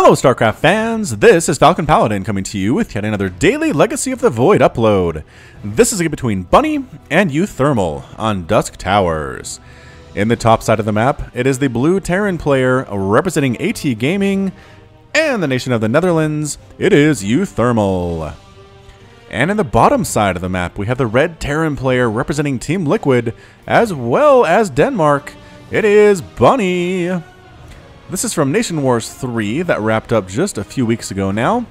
Hello StarCraft fans, this is Falcon Paladin coming to you with yet another daily Legacy of the Void upload. This is a game between Bunny and uThermal on Dusk Towers. In the top side of the map, it is the blue Terran player representing AT Gaming, and the nation of the Netherlands, it is uThermal. And in the bottom side of the map, we have the red Terran player representing Team Liquid, as well as Denmark, it is Bunny. This is from Nation Wars 3 that wrapped up just a few weeks ago now.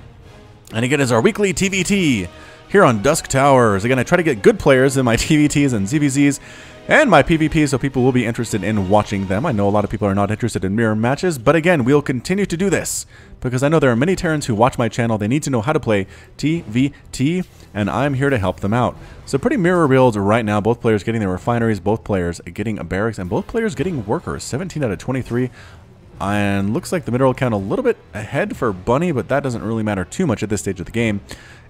And again, is our weekly TVT here on Dusk Towers. Again, I try to get good players in my TVTs and ZVZs and my PvP, so people will be interested in watching them. I know a lot of people are not interested in mirror matches, but again, we'll continue to do this because I know there are many Terrans who watch my channel. They need to know how to play TVT, and I'm here to help them out. So pretty mirror builds right now. Both players getting their refineries, both players getting a barracks, and both players getting workers. 17 out of 23. And looks like the mineral count a little bit ahead for Bunny, but that doesn't really matter too much at this stage of the game.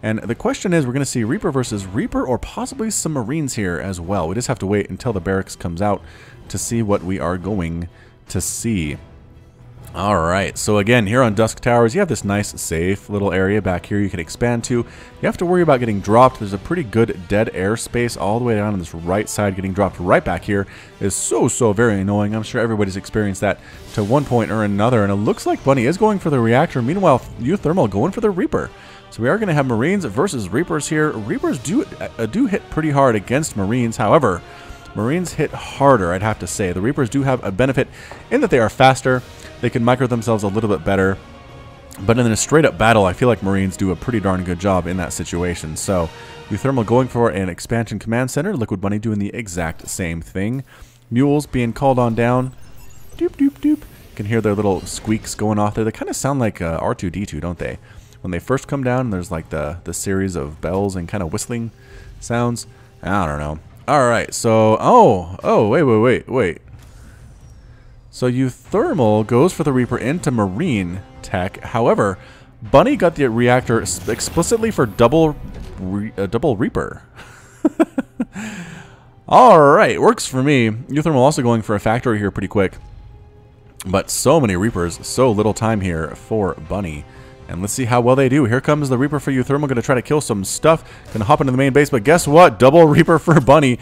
And the question is, we're going to see Reaper versus Reaper or possibly some Marines here as well. We just have to wait until the barracks comes out to see what we are going to see. Alright, so again, here on Dusk Towers, you have this nice, safe little area back here you can expand to. You have to worry about getting dropped. There's a pretty good dead airspace all the way down on this right side. Getting dropped right back here is so very annoying. I'm sure everybody's experienced that to one point or another. And it looks like Bunny is going for the reactor. Meanwhile, uThermal going for the Reaper. So we are going to have Marines versus Reapers here. Reapers do hit pretty hard against Marines. However, Marines hit harder, I'd have to say. The Reapers do have a benefit in that they are faster. They can micro themselves a little bit better. But in a straight-up battle, I feel like Marines do a pretty darn good job in that situation. So, uThermal going for an expansion command center. Liquid Bunny doing the exact same thing. Mules being called on down. Doop, doop, doop. You can hear their little squeaks going off there. They kind of sound like R2-D2, don't they? When they first come down, there's like the series of bells and kind of whistling sounds. I don't know. Alright, so... Oh, wait. So uThermal goes for the Reaper into Marine tech. However, Bunny got the reactor explicitly for double Reaper. Alright, works for me. uThermal also going for a factory here pretty quick. But so many Reapers, so little time here for Bunny. And let's see how well they do. Here comes the Reaper for uThermal. Going to try to kill some stuff. Going to hop into the main base. But guess what? Double Reaper for Bunny.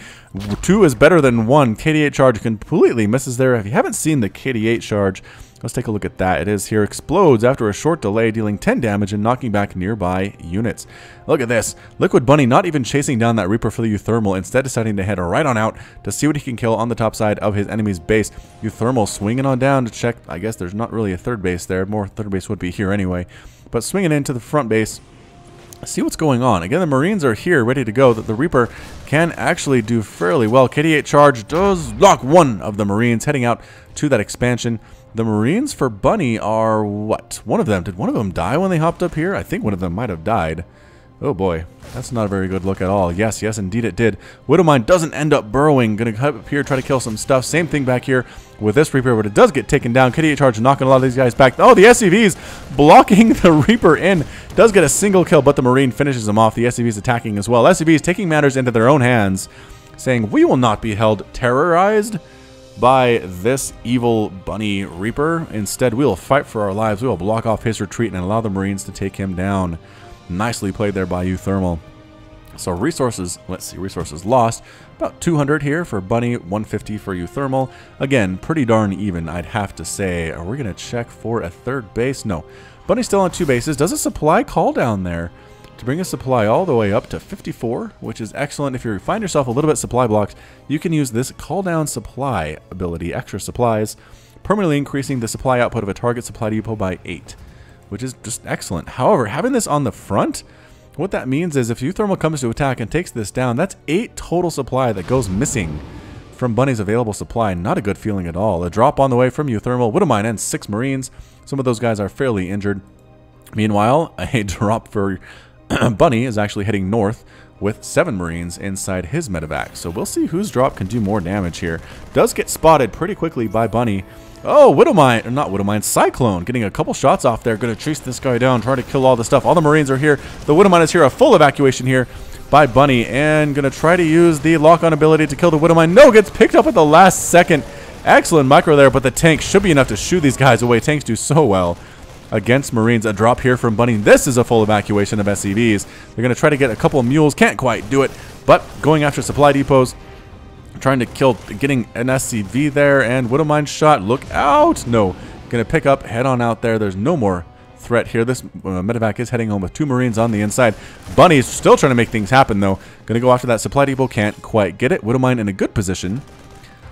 2 is better than 1. KD8 charge completely misses there. If you haven't seen the KD8 charge, let's take a look at that. It is here. Explodes after a short delay, dealing 10 damage and knocking back nearby units. Look at this. Liquid Bunny not even chasing down that Reaper for the uThermal. Instead deciding to head right on out to see what he can kill on the top side of his enemy's base. uThermal swinging on down to check. I guess there's not really a third base there. More third base would be here anyway. But swinging into the front base, see what's going on. Again, the Marines are here, ready to go. That the Reaper can actually do fairly well. KD8 charge does lock one of the Marines, heading out to that expansion. The Marines for Bunny are what? One of them. Did one of them die when they hopped up here? I think one of them might have died. Oh boy, that's not a very good look at all. Yes, indeed it did. Widowmine doesn't end up burrowing. Gonna cut up here, try to kill some stuff. Same thing back here with this Reaper, but it does get taken down. KD8 charge knocking a lot of these guys back. Oh, the SCV's blocking the Reaper in. Does get a single kill, but the Marine finishes him off. The SCV's attacking as well. SCV's taking matters into their own hands, saying, we will not be held terrorized by this evil Bunny Reaper. Instead, we will fight for our lives. We will block off his retreat and allow the Marines to take him down. Nicely played there by uThermal. So resources, let's see, resources lost. About 200 here for Bunny, 150 for uThermal. Again, pretty darn even, I'd have to say. Are we going to check for a third base? No. Bunny's still on 2 bases. Does a supply call down there to bring a supply all the way up to 54, which is excellent. If you find yourself a little bit supply blocked, you can use this call down supply ability, extra supplies, permanently increasing the supply output of a target supply depot by 8. Which is just excellent. However, having this on the front, what that means is if uThermal comes to attack and takes this down, that's 8 total supply that goes missing from Bunny's available supply. Not a good feeling at all. A drop on the way from uThermal. Widowmine and 6 Marines. Some of those guys are fairly injured. Meanwhile, a drop for Bunny is actually heading north with 7 Marines inside his medevac. So we'll see whose drop can do more damage here. Does get spotted pretty quickly by Bunny. Oh, Widowmine, or not Widowmine, Cyclone, getting a couple shots off there. Going to chase this guy down, trying to kill all the stuff. All the Marines are here. The Widowmine is here. A full evacuation here by Bunny. And going to try to use the lock-on ability to kill the Widowmine. No, gets picked up at the last second. Excellent micro there, but the tank should be enough to shoo these guys away. Tanks do so well. against Marines. A drop here from Bunny. This is a full evacuation of SCVs. They're going to try to get a couple of mules. Can't quite do it, but going after supply depots. Trying to kill, getting an SCV there, and Widow Mine shot. Look out! No. Going to pick up, head on out there. There's no more threat here. This medevac is heading home with 2 Marines on the inside. Bunny's still trying to make things happen, though. Going to go after that supply depot. Can't quite get it. Widow Mine in a good position.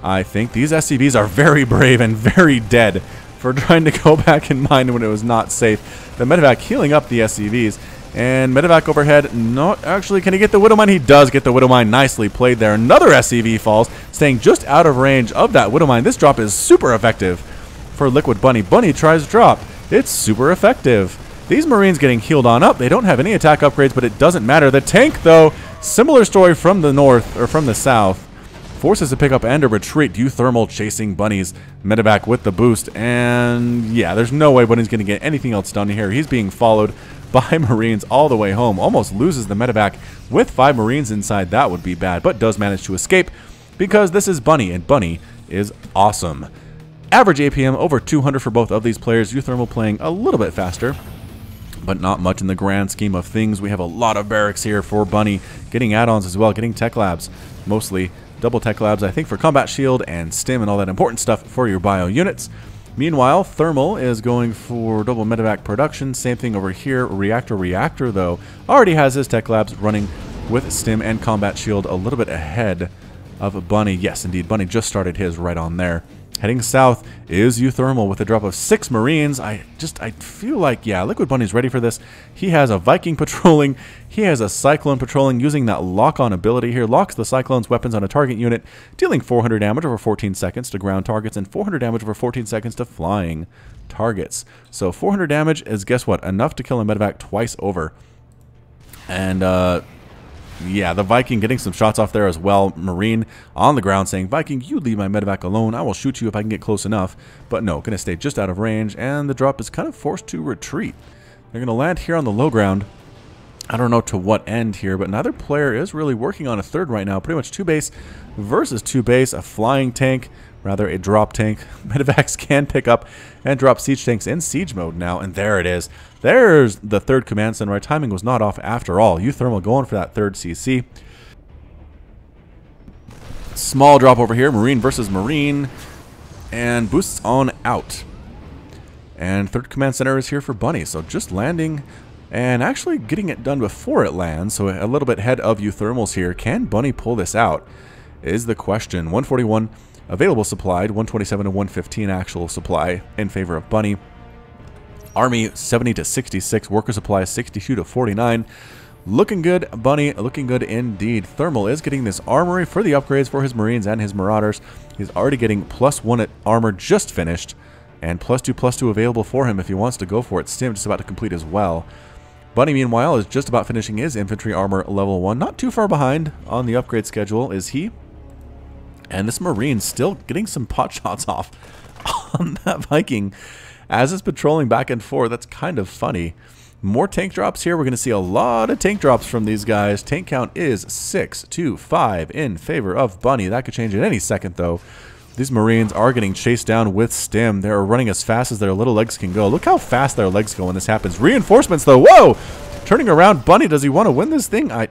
I think these SCVs are very brave and very dead for trying to go back and mine when it was not safe. The medevac healing up the SCVs. And medevac overhead, not actually, can he get the Widow Mine? He does get the Widow Mine. Nicely played there. Another SCV falls, staying just out of range of that Widow Mine. This drop is super effective for Liquid Bunny. Bunny tries to drop. It's super effective. These Marines getting healed on up. They don't have any attack upgrades, but it doesn't matter. The tank, though, similar story from the north, or from the south. Forces to pick up and a retreat. uThermal chasing Bunny's medevac with the boost. And yeah, there's no way Bunny's going to get anything else done here. He's being followed by Marines all the way home. Almost loses the medevac with 5 Marines inside. That would be bad, but does manage to escape because this is Bunny, and Bunny is awesome. Average APM over 200 for both of these players. uThermal playing a little bit faster, but not much in the grand scheme of things. We have a lot of barracks here for Bunny, getting add-ons as well, getting tech labs, mostly double tech labs, I think, for combat shield and stim and all that important stuff for your bio units. Meanwhile, Thermal is going for double medevac production. Same thing over here. Reactor, though, already has his tech labs running with stim and combat shield a little bit ahead of Bunny. Yes, indeed, Bunny just started his right on there. Heading south is uThermal with a drop of 6 Marines. I feel like, yeah, Liquid Bunny's ready for this. He has a Viking patrolling. He has a Cyclone patrolling, using that lock-on ability here. Locks the Cyclone's weapons on a target unit, dealing 400 damage over 14 seconds to ground targets and 400 damage over 14 seconds to flying targets. So 400 damage is, guess what, enough to kill a medevac twice over. And, yeah, the Viking getting some shots off there as well. Marine on the ground saying, Viking, you leave my medevac alone. I will shoot you if I can get close enough. But no, going to stay just out of range. And the drop is kind of forced to retreat. They're going to land here on the low ground. I don't know to what end here, but neither player is really working on a third right now. Pretty much 2 base versus 2 base. A flying tank, rather a drop tank. Medevacs can pick up and drop siege tanks in siege mode now. And there it is. There's the 3rd command center. Our timing was not off after all. uThermal going for that 3rd CC. Small drop over here. Marine versus Marine. And boosts on out. And 3rd command center is here for Bunny. So just landing and actually getting it done before it lands. So a little bit ahead of uThermals here. Can Bunny pull this out is the question. 141 available supplied. 127 to 115 actual supply in favor of Bunny. Army 70 to 66, worker supply 62 to 49. Looking good, Bunny, looking good indeed. Thermal is getting this armory for the upgrades for his Marines and his Marauders. He's already getting +1 at armor just finished, and +2/+2 available for him if he wants to go for it. Stim just about to complete as well. Bunny, meanwhile, is just about finishing his infantry armor level 1. Not too far behind on the upgrade schedule is he. And this Marine still getting some pot shots off on that Viking as it's patrolling back and forth. That's kind of funny. More tank drops here. We're going to see a lot of tank drops from these guys. Tank count is 6 to 5 in favor of Bunny. That could change at any second, though. These Marines are getting chased down with stim. They're running as fast as their little legs can go. Look how fast their legs go when this happens. Reinforcements, though. Whoa! Turning around. Bunny, does he want to win this thing? I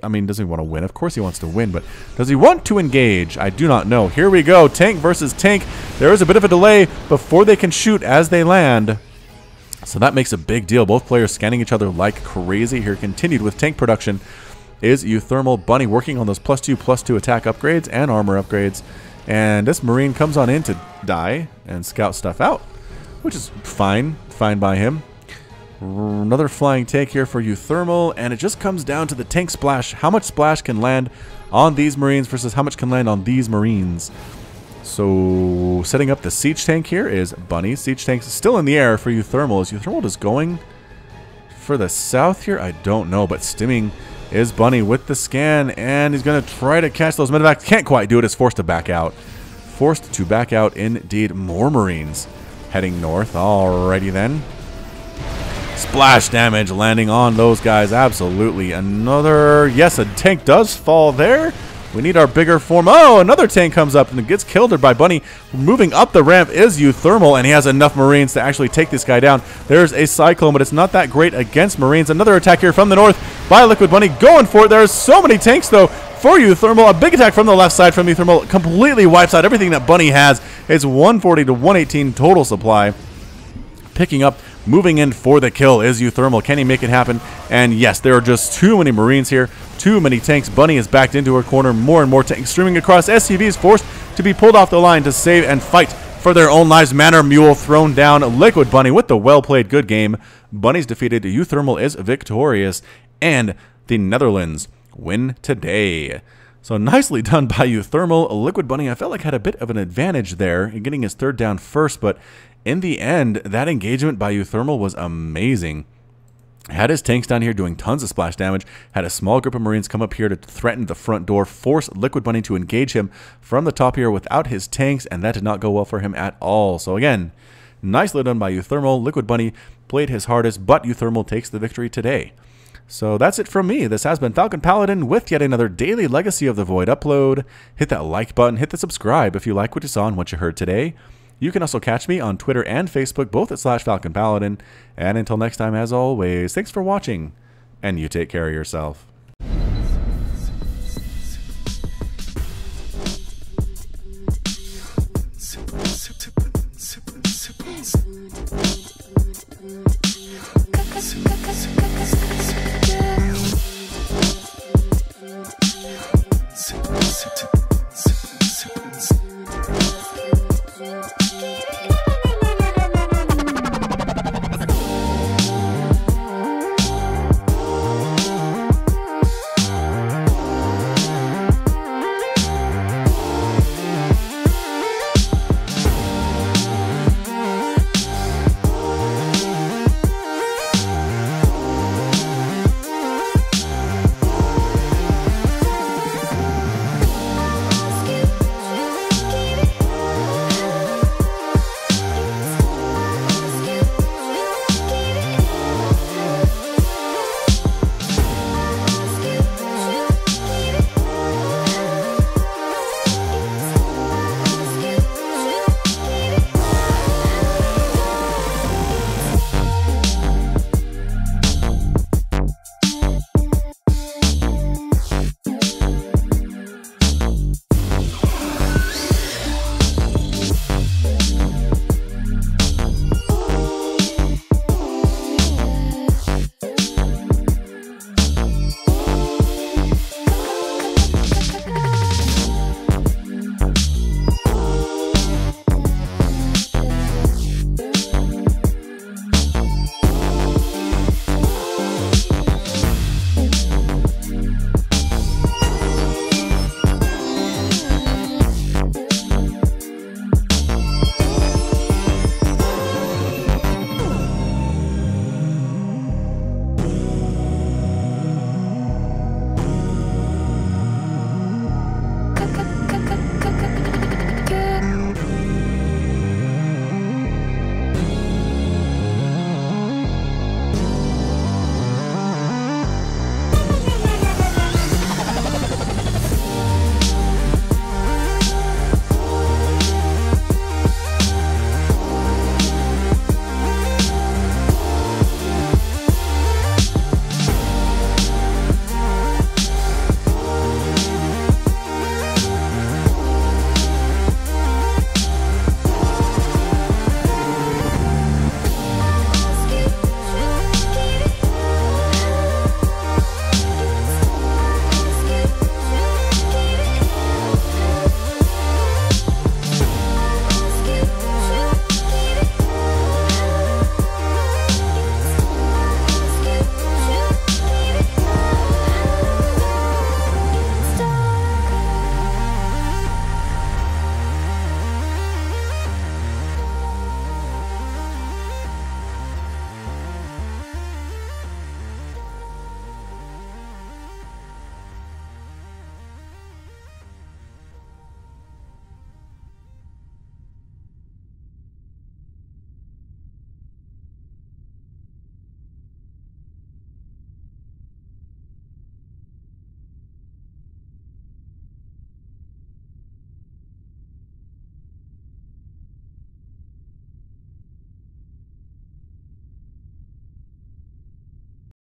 mean, does he want to win? Of course he wants to win, but does he want to engage? I do not know. Here we go. Tank versus tank. There is a bit of a delay before they can shoot as they land. So that makes a big deal. Both players scanning each other like crazy here. Continued with tank production is uThermal. Bunny working on those +2/+2 attack upgrades and armor upgrades. And this Marine comes on in to die and scout stuff out, which is fine. Fine by him. Another flying tank here for uThermal, and it just comes down to the tank splash. How much splash can land on these Marines versus how much can land on these Marines. So setting up the siege tank here is Bunny. Siege tank's still in the air for uThermal. Is uThermal just going for the south here? I don't know, but stimming is Bunny with the scan, and he's going to try to catch those medevacs. Can't quite do it. Is forced to back out. Forced to back out indeed. More Marines heading north. Alrighty then. Splash damage landing on those guys. Absolutely. Another, yes, a tank does fall there. We need our bigger form. Oh, another tank comes up and gets killed by Bunny. Moving up the ramp is uThermal, and he has enough Marines to actually take this guy down. There's a Cyclone, but it's not that great against Marines. Another attack here from the north by Liquid Bunny. Going for it. There's so many tanks, though, for uThermal. A big attack from the left side from uThermal completely wipes out everything that Bunny has. It's 140 to 118 total supply. Picking up, moving in for the kill is uThermal. Can he make it happen? And yes, there are just too many Marines here. Too many tanks. Bunny is backed into her corner. More and more tanks streaming across. SCV is forced to be pulled off the line to save and fight for their own lives. Manor Mule thrown down. Liquid Bunny with the well-played good game. Bunny's defeated. uThermal is victorious. And the Netherlands win today. So nicely done by uThermal. Liquid Bunny, I felt like had a bit of an advantage there in getting his third down first, but in the end, that engagement by uThermal was amazing. Had his tanks down here doing tons of splash damage, had a small group of Marines come up here to threaten the front door, force Liquid Bunny to engage him from the top here without his tanks, and that did not go well for him at all. So again, nicely done by uThermal. Liquid Bunny played his hardest, but uThermal takes the victory today. So that's it from me. This has been Falcon Paladin with yet another daily Legacy of the Void upload. Hit that like button, hit the subscribe if you like what you saw and what you heard today. You can also catch me on Twitter and Facebook, both at /Falcon Paladin. And until next time, as always, thanks for watching, and you take care of yourself.